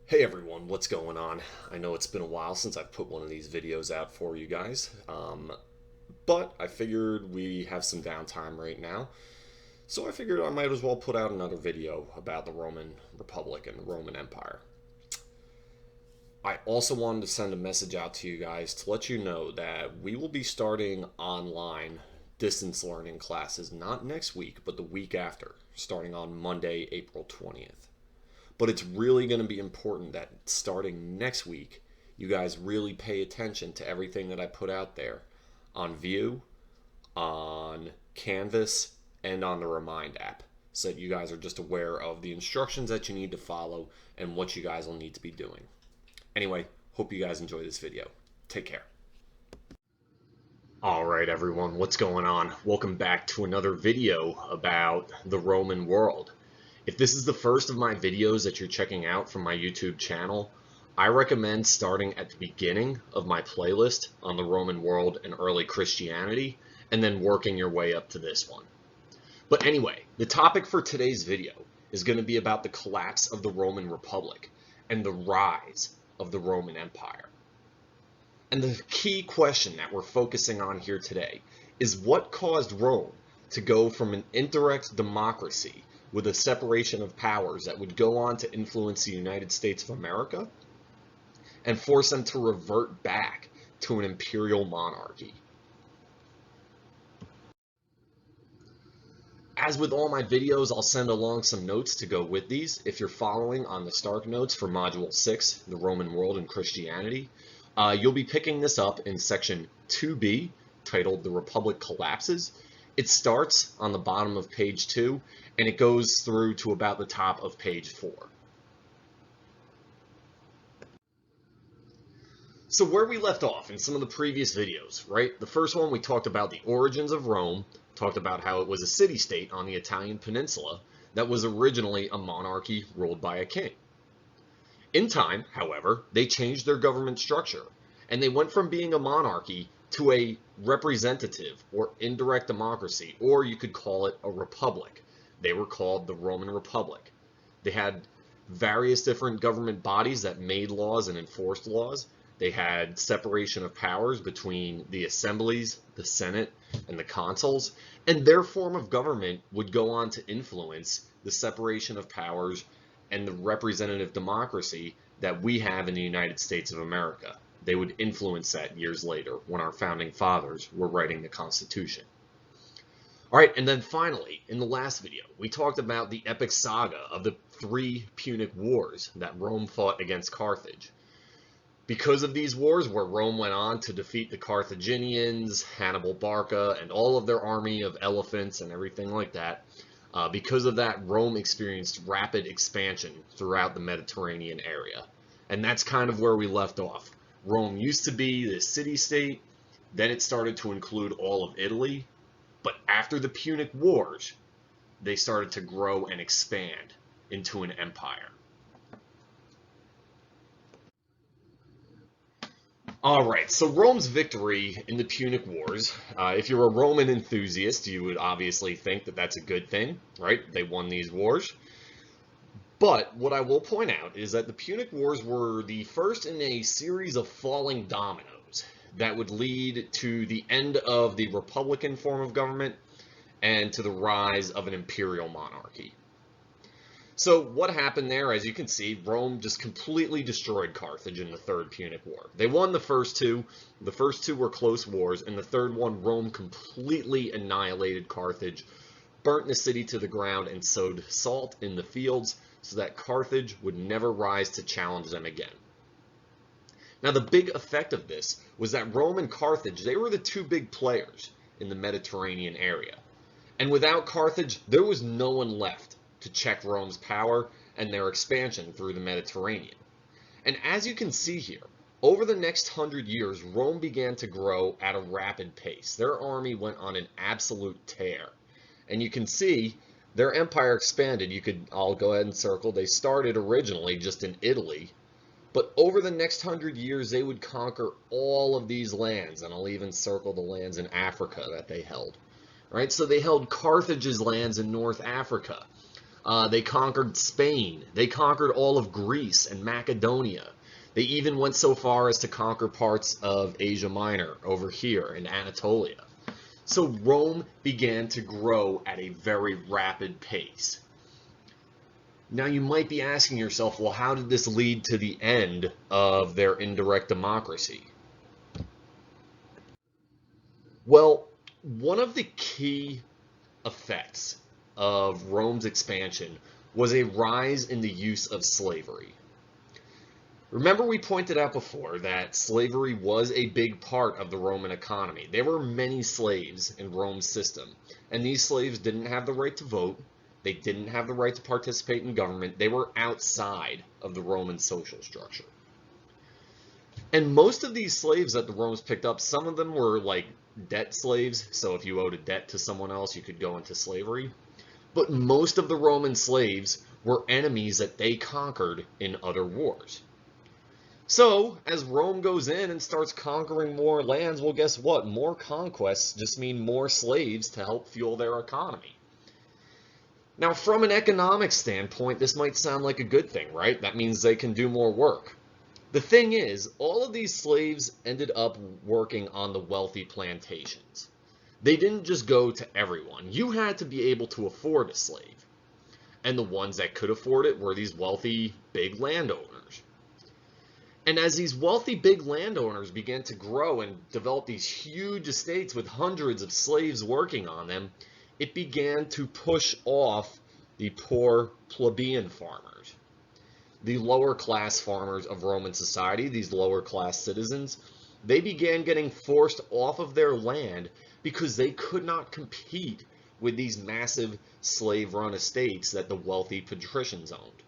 Hey everyone, what's going on? I know it's been a while since I've put one of these videos out for you guys, but I figured we have some downtime right now, so I figured I might as well put out another video about the Roman Republic and the Roman Empire. I also wanted to send a message out to you guys to let you know that we will be starting online distance learning classes not next week, but the week after, starting on Monday, April 20th. But it's really going to be important that starting next week, you guys really pay attention to everything that I put out there on View, on Canvas, and on the Remind app, so that you guys are just aware of the instructions that you need to follow and what you guys will need to be doing. Anyway, hope you guys enjoy this video. Take care. All right, everyone, what's going on? Welcome back to another video about the Roman world. If this is the first of my videos that you're checking out from my YouTube channel, I recommend starting at the beginning of my playlist on the Roman world and early Christianity, and then working your way up to this one. But anyway, the topic for today's video is going to be about the collapse of the Roman Republic and the rise of the Roman Empire. And the key question that we're focusing on here today is what caused Rome to go from an indirect democracy with a separation of powers that would go on to influence the United States of America and force them to revert back to an imperial monarchy. As with all my videos, I'll send along some notes to go with these. If you're following on the Stark Notes for Module 6, The Roman World and Christianity, you'll be picking this up in Section 2B, titled The Republic Collapses. It starts on the bottom of page 2, and it goes through to about the top of page 4. So where we left off in some of the previous videos, right? The first one, we talked about the origins of Rome, talked about how it was a city-state on the Italian peninsula that was originally a monarchy ruled by a king. In time, however, they changed their government structure, and they went from being a monarchy to a representative or indirect democracy, or you could call it a republic. They were called the Roman Republic. They had various different government bodies that made laws and enforced laws. They had separation of powers between the assemblies, the Senate, and the consuls, and their form of government would go on to influence the separation of powers and the representative democracy that we have in the United States of America. They would influence that years later when our founding fathers were writing the Constitution. All right, and then finally, in the last video, we talked about the epic saga of the 3 Punic Wars that Rome fought against Carthage. Because of these wars, where Rome went on to defeat the Carthaginians, Hannibal Barca, and all of their army of elephants and everything like that, because of that, Rome experienced rapid expansion throughout the Mediterranean area. And that's kind of where we left off. Rome used to be the city-state, then it started to include all of Italy, but after the Punic Wars, they started to grow and expand into an empire. All right, so Rome's victory in the Punic Wars, if you're a Roman enthusiast, you would obviously think that that's a good thing, right? They won these wars. But what I will point out is that the Punic Wars were the first in a series of falling dominoes that would lead to the end of the republican form of government and to the rise of an imperial monarchy. So what happened there, as you can see, Rome just completely destroyed Carthage in the Third Punic War. They won the first two. The first two were close wars, and the third one, Rome completely annihilated Carthage, burnt the city to the ground, and sowed salt in the fields so that Carthage would never rise to challenge them again. Now, the big effect of this was that Rome and Carthage, they were the two big players in the Mediterranean area. And without Carthage, there was no one left to check Rome's power and their expansion through the Mediterranean. And as you can see here, over the next 100 years, Rome began to grow at a rapid pace. Their army went on an absolute tear. And you can see their empire expanded. I'll go ahead and circle. They started originally just in Italy, but over the next 100 years, they would conquer all of these lands, and I'll even circle the lands in Africa that they held. Right? So they held Carthage's lands in North Africa. They conquered Spain. They conquered all of Greece and Macedonia. They even went so far as to conquer parts of Asia Minor over here in Anatolia. So Rome began to grow at a very rapid pace. Now you might be asking yourself, well, how did this lead to the end of their indirect democracy? Well, one of the key effects of Rome's expansion was a rise in the use of slavery. Remember, we pointed out before that slavery was a big part of the Roman economy. There were many slaves in Rome's system, and these slaves didn't have the right to vote. They didn't have the right to participate in government. They were outside of the Roman social structure. And most of these slaves that the Romans picked up, some of them were like debt slaves. So if you owed a debt to someone else, you could go into slavery. But most of the Roman slaves were enemies that they conquered in other wars. So as Rome goes in and starts conquering more lands, well, guess what? More conquests just mean more slaves to help fuel their economy. Now, from an economic standpoint, this might sound like a good thing, right? That means they can do more work. The thing is, all of these slaves ended up working on the wealthy plantations. They didn't just go to everyone. You had to be able to afford a slave. And the ones that could afford it were these wealthy, big landowners. And as these wealthy, big landowners began to grow and develop these huge estates with hundreds of slaves working on them, it began to push off the poor plebeian farmers. The lower class farmers of Roman society, these lower class citizens, they began getting forced off of their land because they could not compete with these massive slave-run estates that the wealthy patricians owned.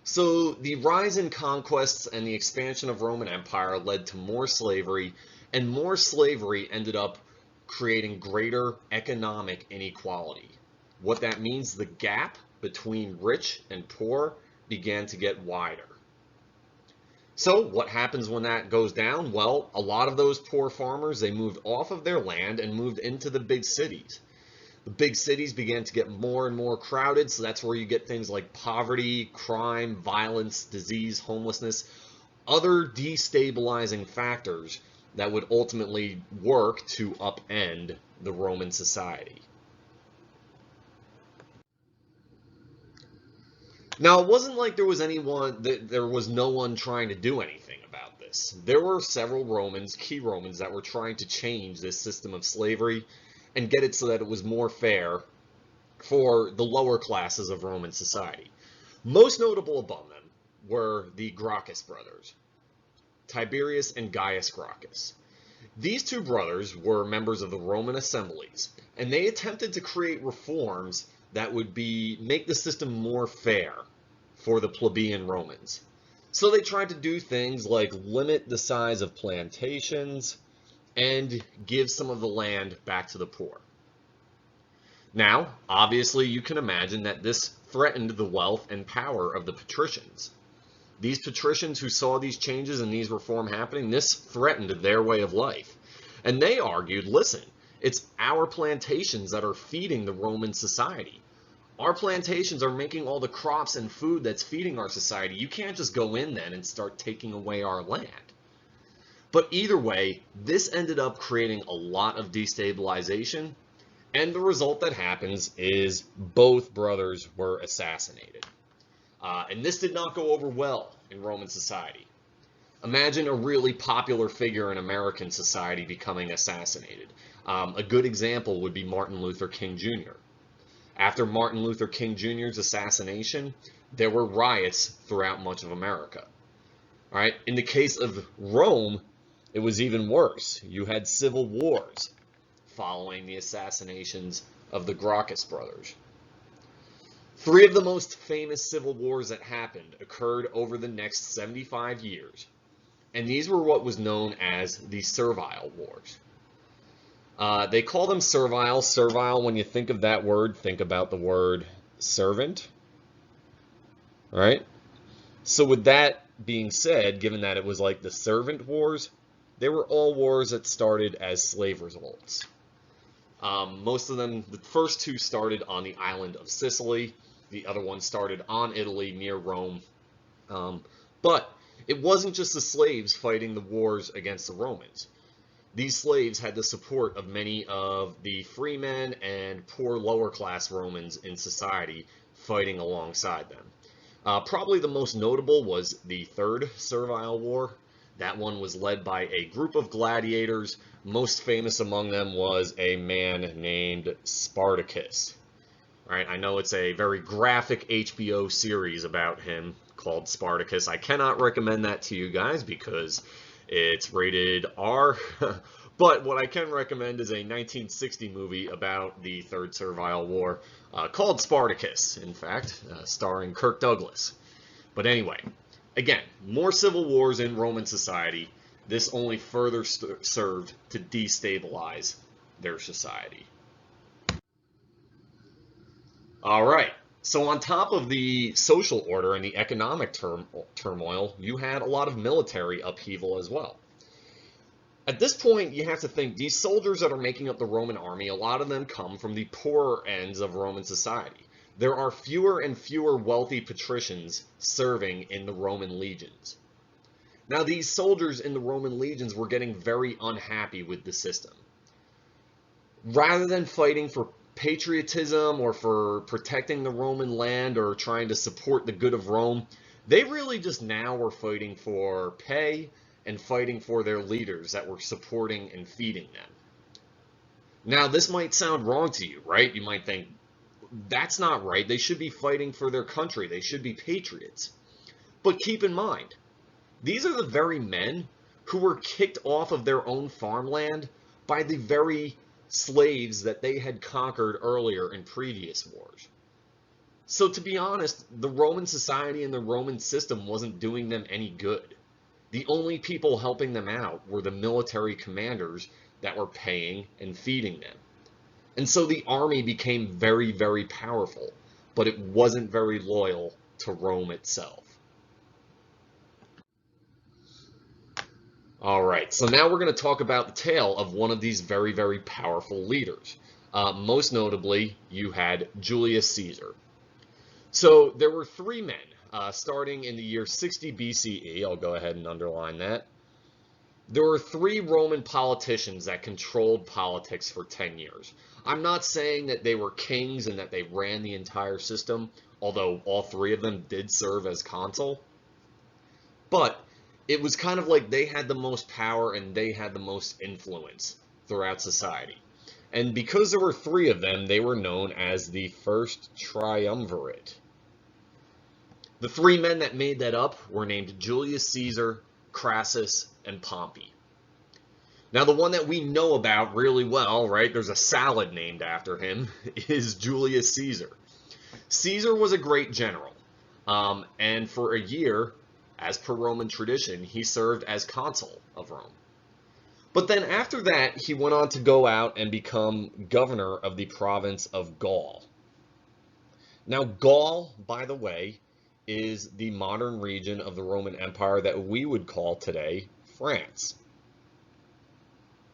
So the rise in conquests and the expansion of Roman Empire led to more slavery, and more slavery ended up creating greater economic inequality. What that means, the gap between rich and poor began to get wider. So what happens when that goes down? Well, a lot of those poor farmers, they moved off of their land and moved into the big cities. The big cities began to get more and more crowded, so that's where you get things like poverty, crime, violence, disease, homelessness, other destabilizing factors that would ultimately work to upend the Roman society. Now, it wasn't like there was no one trying to do anything about this. There were several Romans, key Romans, that were trying to change this system of slavery and get it so that it was more fair for the lower classes of Roman society. Most notable among them were the Gracchus brothers, Tiberius and Gaius Gracchus. These two brothers were members of the Roman assemblies, and they attempted to create reforms that would make the system more fair for the plebeian Romans. So they tried to do things like limit the size of plantations and give some of the land back to the poor. Now, obviously, you can imagine that this threatened the wealth and power of the patricians. These patricians who saw these changes and these reforms happening, this threatened their way of life. And they argued, listen, it's our plantations that are feeding the Roman society. Our plantations are making all the crops and food that's feeding our society. You can't just go in then and start taking away our land. But either way, this ended up creating a lot of destabilization, and the result that happens is both brothers were assassinated. And this did not go over well in Roman society. Imagine a really popular figure in American society becoming assassinated. A good example would be Martin Luther King Jr. After Martin Luther King Jr.'s assassination, there were riots throughout much of America. All right? In the case of Rome, it was even worse. You had civil wars following the assassinations of the Gracchus brothers. Three of the most famous civil wars that happened occurred over the next 75 years, and these were what was known as the Servile Wars. They call them servile. Servile, when you think of that word, think about the word servant. All right? So with that being said, given that it was like the servant wars, they were all wars that started as slave revolts. Most of them, the first two started on the island of Sicily. The other one started on Italy near Rome. But it wasn't just the slaves fighting the wars against the Romans. These slaves had the support of many of the freemen and poor lower class Romans in society fighting alongside them. Probably the most notable was the Third Servile War. That one was led by a group of gladiators. Most famous among them was a man named Spartacus. All right, I know it's a very graphic HBO series about him called Spartacus. I cannot recommend that to you guys because it's rated R. But what I can recommend is a 1960 movie about the Third Servile War called Spartacus, in fact, starring Kirk Douglas. But anyway, again, more civil wars in Roman society. This only further served to destabilize their society. All right. So on top of the social order and the economic turmoil, you had a lot of military upheaval as well. At this point, you have to think these soldiers that are making up the Roman army, a lot of them come from the poorer ends of Roman society. There are fewer and fewer wealthy patricians serving in the Roman legions. Now, these soldiers in the Roman legions were getting very unhappy with the system. Rather than fighting for patriotism or for protecting the Roman land or trying to support the good of Rome, they really just now were fighting for pay and fighting for their leaders that were supporting and feeding them. Now, this might sound wrong to you, right? You might think, that's not right. They should be fighting for their country. They should be patriots. But keep in mind, these are the very men who were kicked off of their own farmland by the very slaves that they had conquered earlier in previous wars. So to be honest, the Roman society and the Roman system wasn't doing them any good. The only people helping them out were the military commanders that were paying and feeding them. And so the army became very, very powerful, but it wasn't very loyal to Rome itself. All right, so now we're going to talk about the tale of one of these very, very powerful leaders. Most notably, you had Julius Caesar. So there were three men, starting in the year 60 BCE. I'll go ahead and underline that. There were three Roman politicians that controlled politics for 10 years. I'm not saying that they were kings and that they ran the entire system, although all three of them did serve as consul. But it was kind of like they had the most power and they had the most influence throughout society. And because there were three of them, they were known as the First Triumvirate. The three men that made that up were named Julius Caesar, Crassus, and Pompey. Now, the one that we know about really well, right, there's a salad named after him, is Julius Caesar. Caesar was a great general, and for a year, as per Roman tradition, he served as consul of Rome. But then after that, he went on to go out and become governor of the province of Gaul. Now, Gaul, by the way, is the modern region of the Roman Empire that we would call today France.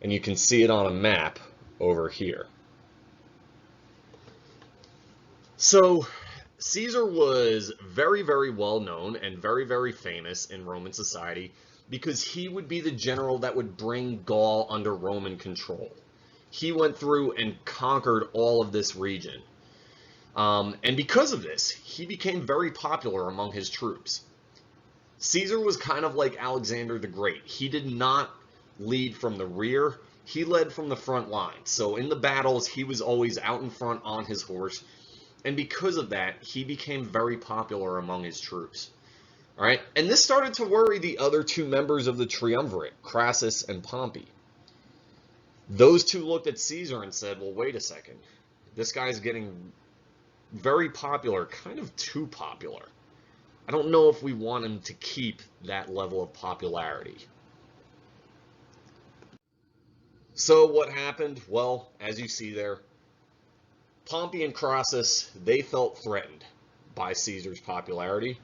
And you can see it on a map over here. So, Caesar was very, very well known and very, very famous in Roman society because he would be the general that would bring Gaul under Roman control. He went through and conquered all of this region. And because of this, he became very popular among his troops. Caesar was kind of like Alexander the Great. He did not lead from the rear. He led from the front line. So in the battles, he was always out in front on his horse. And because of that, he became very popular among his troops. All right, and this started to worry the other two members of the triumvirate, Crassus and Pompey. Those two looked at Caesar and said, well, wait a second. This guy's getting very popular, kind of too popular. I don't know if we want him to keep that level of popularity. So what happened? Well, as you see there, Pompey and Crassus, they felt threatened by Caesar's popularity.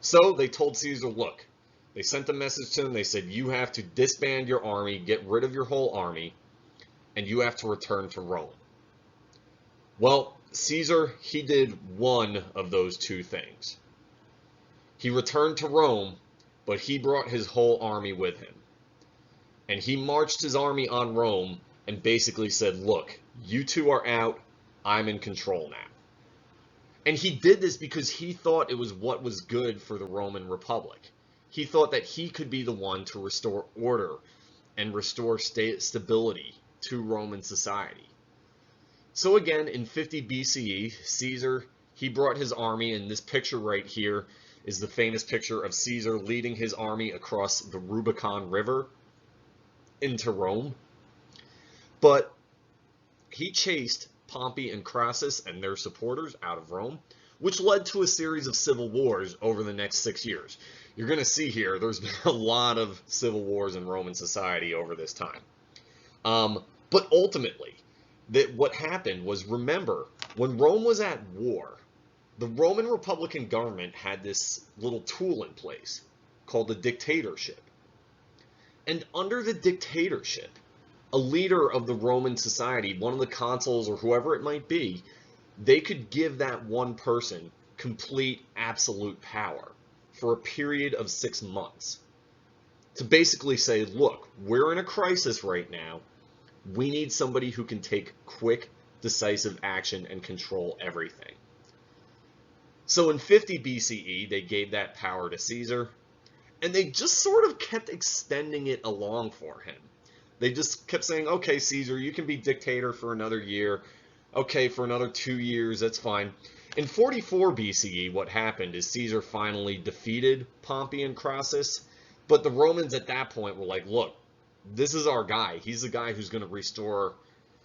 So they told Caesar, look, they sent a message to him. They said, you have to disband your army, get rid of your whole army, and you have to return to Rome. Well, Caesar, he did one of those two things. He returned to Rome, but he brought his whole army with him. And he marched his army on Rome and basically said, look, you two are out, I'm in control now. And he did this because he thought it was what was good for the Roman Republic. He thought that he could be the one to restore order and restore stability to Roman society. So again, in 50 BCE, Caesar, he brought his army, and this picture right here is the famous picture of Caesar leading his army across the Rubicon River into Rome. But he chased Pompey and Crassus and their supporters out of Rome, which led to a series of civil wars over the next 6 years. You're going to see here, there's been a lot of civil wars in Roman society over this time. But ultimately, what happened was, remember, when Rome was at war, the Roman Republican government had this little tool in place called the dictatorship. And under the dictatorship, a leader of the Roman society, one of the consuls or whoever it might be, they could give that one person complete, absolute power for a period of 6 months to basically say, look, we're in a crisis right now. We need somebody who can take quick, decisive action and control everything. So in 50 BCE, they gave that power to Caesar, and they just sort of kept extending it along for him. They just kept saying, okay, Caesar, you can be dictator for another year. Okay, for another 2 years, that's fine. In 44 BCE, what happened is Caesar finally defeated Pompey and Crassus, but the Romans at that point were like, look, this is our guy. He's the guy who's going to restore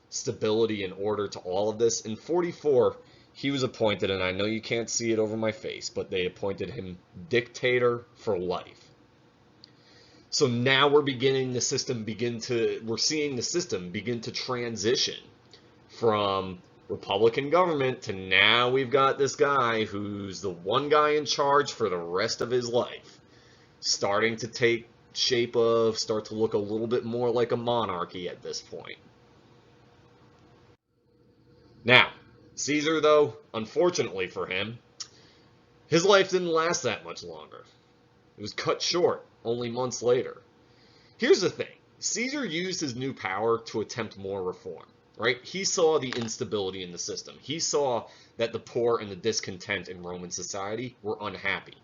stability and order to all of this. In 44, he was appointed, and I know you can't see it over my face, but they appointed him dictator for life. So now we're seeing the system begin to transition from Republican government to now we've got this guy who's the one guy in charge for the rest of his life, starting to take shape of, start to look a little bit more like a monarchy at this point. Now, Caesar, though, unfortunately for him, his life didn't last that much longer. It was cut short only months later. Here's the thing. Caesar used his new power to attempt more reform, right? He saw the instability in the system. He saw that the poor and the discontent in Roman society were unhappy.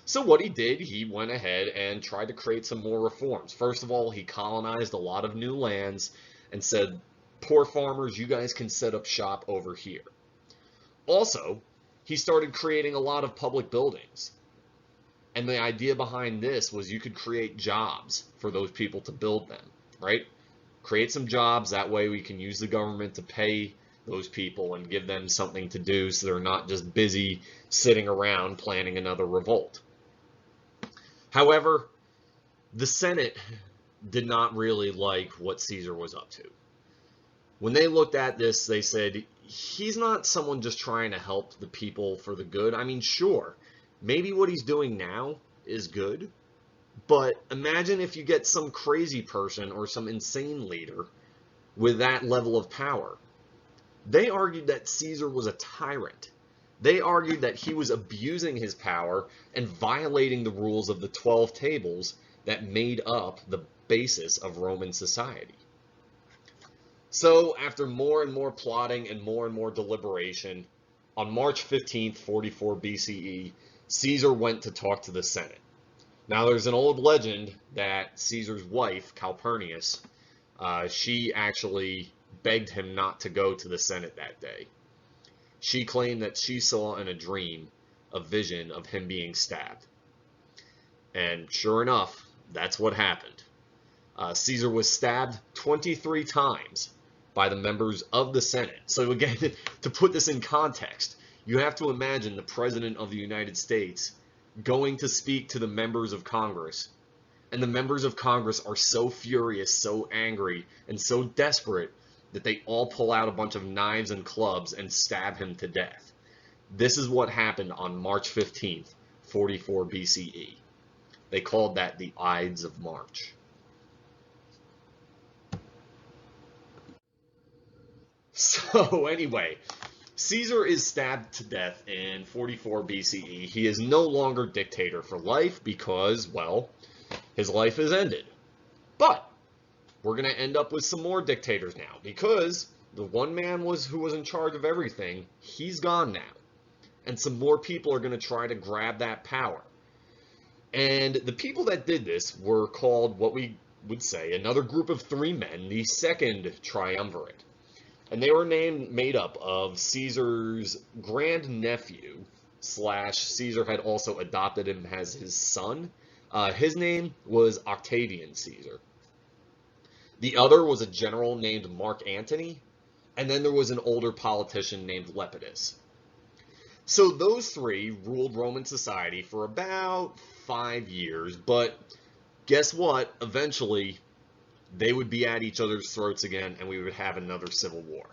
So what he did, he went ahead and tried to create some more reforms. First of all, he colonized a lot of new lands and said, poor farmers, you guys can set up shop over here. Also, he started creating a lot of public buildings. And the idea behind this was you could create jobs for those people to build them, right? Create some jobs, that way we can use the government to pay those people and give them something to do so they're not just busy sitting around planning another revolt. However, the Senate did not really like what Caesar was up to. When they looked at this, they said, he's not someone just trying to help the people for the good. I mean, sure, maybe what he's doing now is good, but imagine if you get some crazy person or some insane leader with that level of power. They argued that Caesar was a tyrant. They argued that he was abusing his power and violating the rules of the 12 tables that made up the basis of Roman society. So, after more and more plotting and more deliberation, on March 15th, 44 BCE, Caesar went to talk to the Senate. Now, there's an old legend that Caesar's wife, Calpurnius, she actually begged him not to go to the Senate that day. She claimed that she saw in a dream a vision of him being stabbed. And sure enough, that's what happened. Caesar was stabbed 23 times by the members of the Senate. So again, to put this in context, you have to imagine the President of the United States going to speak to the members of Congress, and the members of Congress are so furious, so angry, and so desperate that they all pull out a bunch of knives and clubs and stab him to death. This is what happened on March 15th, 44 BCE. They called that the Ides of March. So anyway, Caesar is stabbed to death in 44 BCE. He is no longer dictator for life because, well, his life is ended. But we're going to end up with some more dictators now because the one man who was in charge of everything, he's gone now. And some more people are going to try to grab that power. And the people that did this were called what we would say another group of three men, the Second Triumvirate. And they were made up of Caesar's grandnephew / Caesar had also adopted him as his son. His name was Octavian Caesar. The other was a general named Mark Antony, and then there was an older politician named Lepidus. So those three ruled Roman society for about 5 years, but guess what? Eventually, they would be at each other's throats again, and we would have another civil war.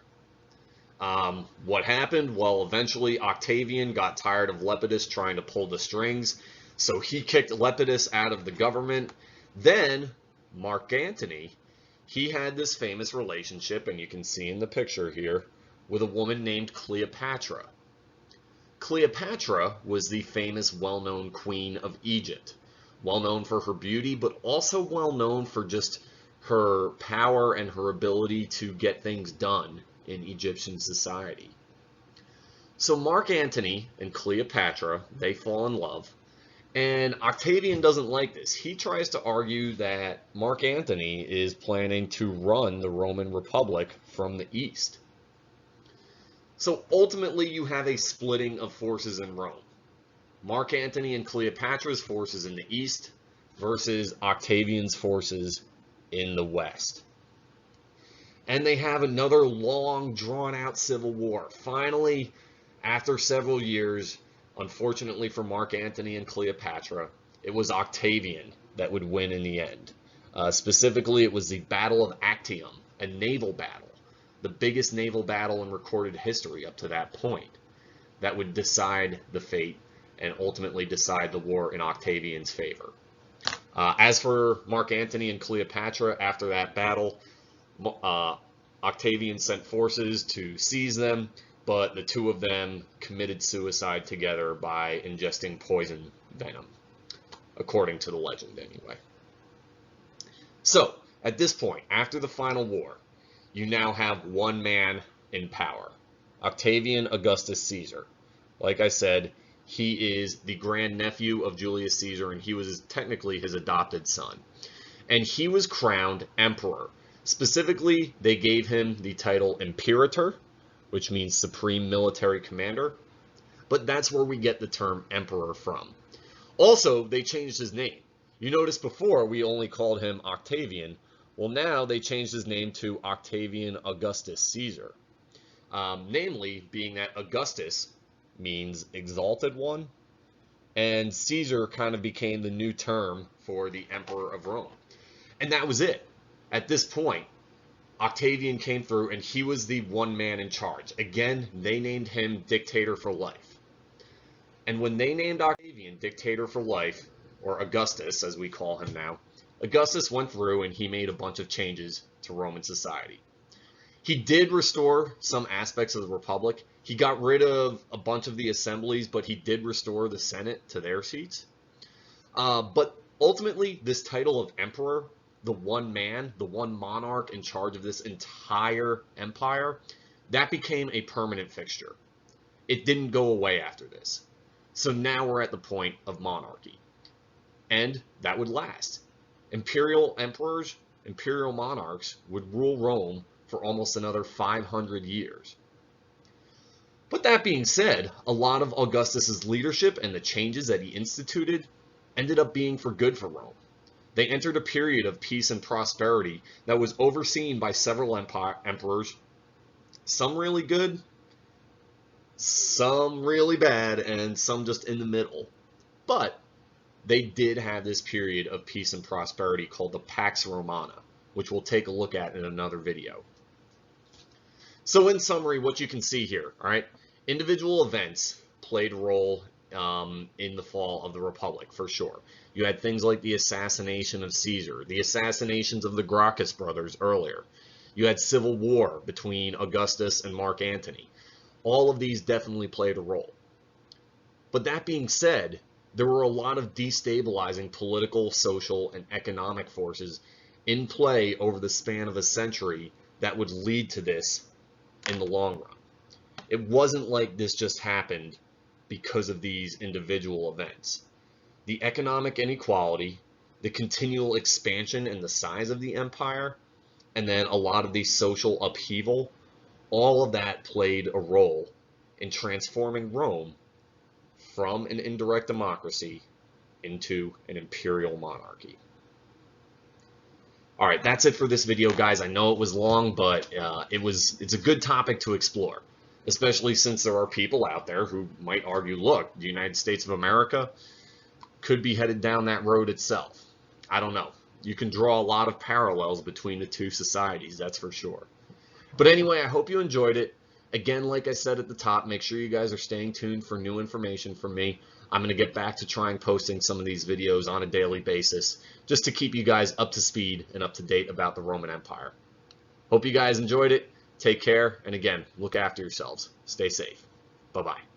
What happened? Well, eventually Octavian got tired of Lepidus trying to pull the strings, so he kicked Lepidus out of the government. Then Mark Antony, he had this famous relationship, and you can see in the picture here, with a woman named Cleopatra. Cleopatra was the famous, well-known queen of Egypt, well known for her beauty, but also well known for just her power and her ability to get things done in Egyptian society. So Mark Antony and Cleopatra, they fall in love, and Octavian doesn't like this. He tries to argue that Mark Antony is planning to run the Roman Republic from the east. So ultimately you have a splitting of forces in Rome. Mark Antony and Cleopatra's forces in the east versus Octavian's forces in the west. And they have another long, drawn-out civil war. Finally, after several years, unfortunately for Mark Antony and Cleopatra, it was Octavian that would win in the end. Specifically, it was the Battle of Actium, a naval battle, the biggest naval battle in recorded history up to that point, that would decide the fate and ultimately decide the war in Octavian's favor. As for Mark Antony and Cleopatra, after that battle, Octavian sent forces to seize them, but the two of them committed suicide together by ingesting poison venom, according to the legend anyway. So, at this point, after the final war, you now have one man in power, Octavian Augustus Caesar. Like I said, he is the grandnephew of Julius Caesar, and he was technically his adopted son. And he was crowned emperor. Specifically, they gave him the title imperator, which means supreme military commander. But that's where we get the term emperor from. Also, they changed his name. You notice before we only called him Octavian. Well, now they changed his name to Octavian Augustus Caesar. Namely, being that Augustus means exalted one, and Caesar kind of became the new term for the emperor of Rome. And that was it. At this point, Octavian came through and he was the one man in charge. Again, they named him dictator for life. And when they named Octavian dictator for life, or Augustus as we call him now, Augustus went through and he made a bunch of changes to Roman society. He did restore some aspects of the Republic. He got rid of a bunch of the assemblies, but he did restore the Senate to their seats. But ultimately, this title of emperor, the one man, the one monarch in charge of this entire empire, that became a permanent fixture. It didn't go away after this. So now we're at the point of monarchy. And that would last. Imperial emperors, imperial monarchs would rule Rome for almost another 500 years. But that being said, a lot of Augustus's leadership and the changes that he instituted ended up being for good for Rome. They entered a period of peace and prosperity that was overseen by several emperors, some really good, some really bad, and some just in the middle. But they did have this period of peace and prosperity called the Pax Romana, which we'll take a look at in another video. So in summary, what you can see here, all right, individual events played a role in the fall of the Republic, for sure. You had things like the assassination of Caesar, the assassinations of the Gracchus brothers earlier. You had civil war between Augustus and Mark Antony. All of these definitely played a role. But that being said, there were a lot of destabilizing political, social, and economic forces in play over the span of a century that would lead to this in the long run. It wasn't like this just happened because of these individual events. The economic inequality, the continual expansion in the size of the empire, and then a lot of the social upheaval, all of that played a role in transforming Rome from an indirect democracy into an imperial monarchy. All right, that's it for this video, guys. I know it was long, but it's a good topic to explore, especially since there are people out there who might argue, look, the United States of America could be headed down that road itself. I don't know. You can draw a lot of parallels between the two societies, that's for sure. But anyway, I hope you enjoyed it. Again, like I said at the top, make sure you guys are staying tuned for new information from me. I'm going to get back to trying posting some of these videos on a daily basis, just to keep you guys up to speed and up to date about the Roman Empire. Hope you guys enjoyed it. Take care, and again, look after yourselves. Stay safe. Bye-bye.